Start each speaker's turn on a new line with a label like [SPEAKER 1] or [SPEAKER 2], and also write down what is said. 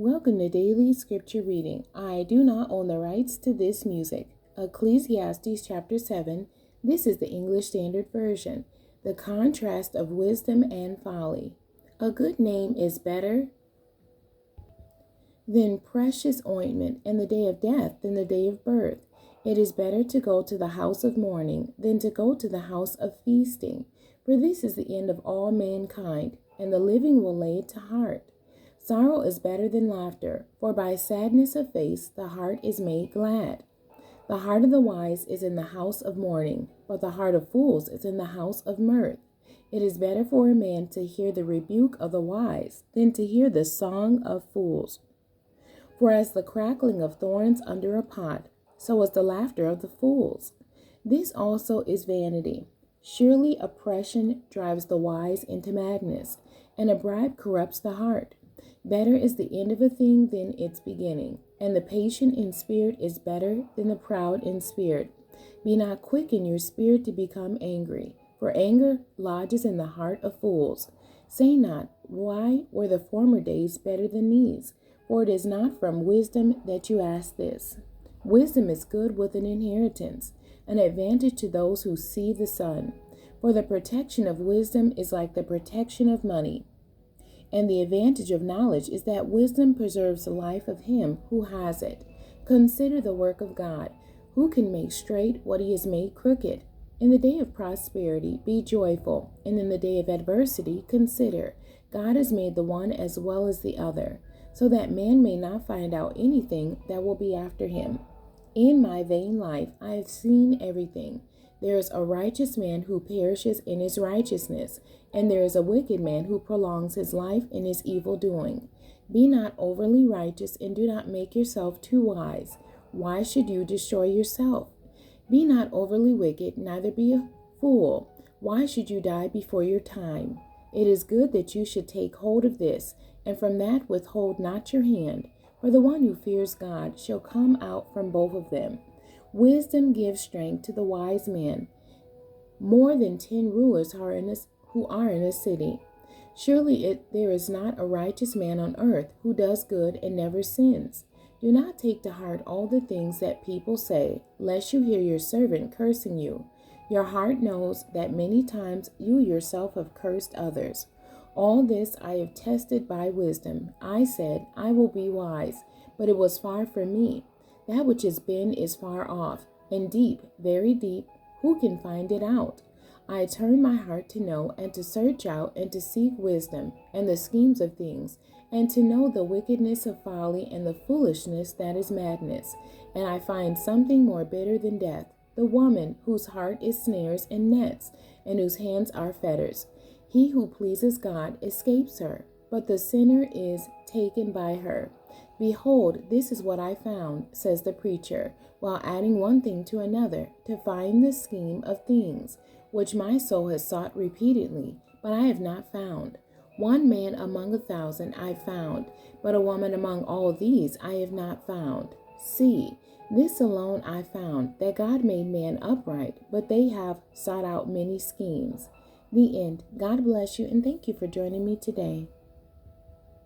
[SPEAKER 1] Welcome to Daily Scripture Reading. I do not own the rights to this music. Ecclesiastes chapter 7. This is the English Standard Version. The contrast of wisdom and folly. A good name is better than precious ointment, and the day of death than the day of birth. It is better to go to the house of mourning than to go to the house of feasting. For this is the end of all mankind, and the living will lay it to heart. Sorrow is better than laughter, for by sadness of face the heart is made glad. The heart of the wise is in the house of mourning, but the heart of fools is in the house of mirth. It is better for a man to hear the rebuke of the wise than to hear the song of fools. For as the crackling of thorns under a pot, so is the laughter of the fools. This also is vanity. Surely oppression drives the wise into madness, and a bribe corrupts the heart. Better is the end of a thing than its beginning, and the patient in spirit is better than the proud in spirit. Be not quick in your spirit to become angry, for anger lodges in the heart of fools. Say not, why were the former days better than these? For it is not from wisdom that you ask this. Wisdom is good with an inheritance, an advantage to those who see the sun. For the protection of wisdom is like the protection of money. And the advantage of knowledge is that wisdom preserves the life of him who has it. Consider the work of God, who can make straight what he has made crooked. In the day of prosperity, be joyful, and in the day of adversity, consider. God has made the one as well as the other, so that man may not find out anything that will be after him. In my vain life, I have seen everything. There is a righteous man who perishes in his righteousness, and there is a wicked man who prolongs his life in his evil doing. Be not overly righteous, and do not make yourself too wise. Why should you destroy yourself? Be not overly wicked, neither be a fool. Why should you die before your time? It is good that you should take hold of this, and from that withhold not your hand. For the one who fears God shall come out from both of them. Wisdom gives strength to the wise man. More than 10 rulers who are in a city. Surely there is not a righteous man on earth who does good and never sins. Do not take to heart all the things that people say, lest you hear your servant cursing you. Your heart knows that many times you yourself have cursed others. All this I have tested by wisdom. I said, I will be wise, but it was far from me. That which has been is far off, and deep, very deep. Who can find it out? I turned my heart to know, and to search out, and to seek wisdom, and the schemes of things, and to know the wickedness of folly, and the foolishness that is madness. And I find something more bitter than death, the woman whose heart is snares and nets, and whose hands are fetters. He who pleases God escapes her, but the sinner is taken by her. Behold, this is what I found, says the preacher, while adding one thing to another, to find the scheme of things, which my soul has sought repeatedly, but I have not found. One man among 1,000 I found, but a woman among all these I have not found. See, this alone I found, that God made man upright, but they have sought out many schemes. The end. God bless you, and thank you for joining me today.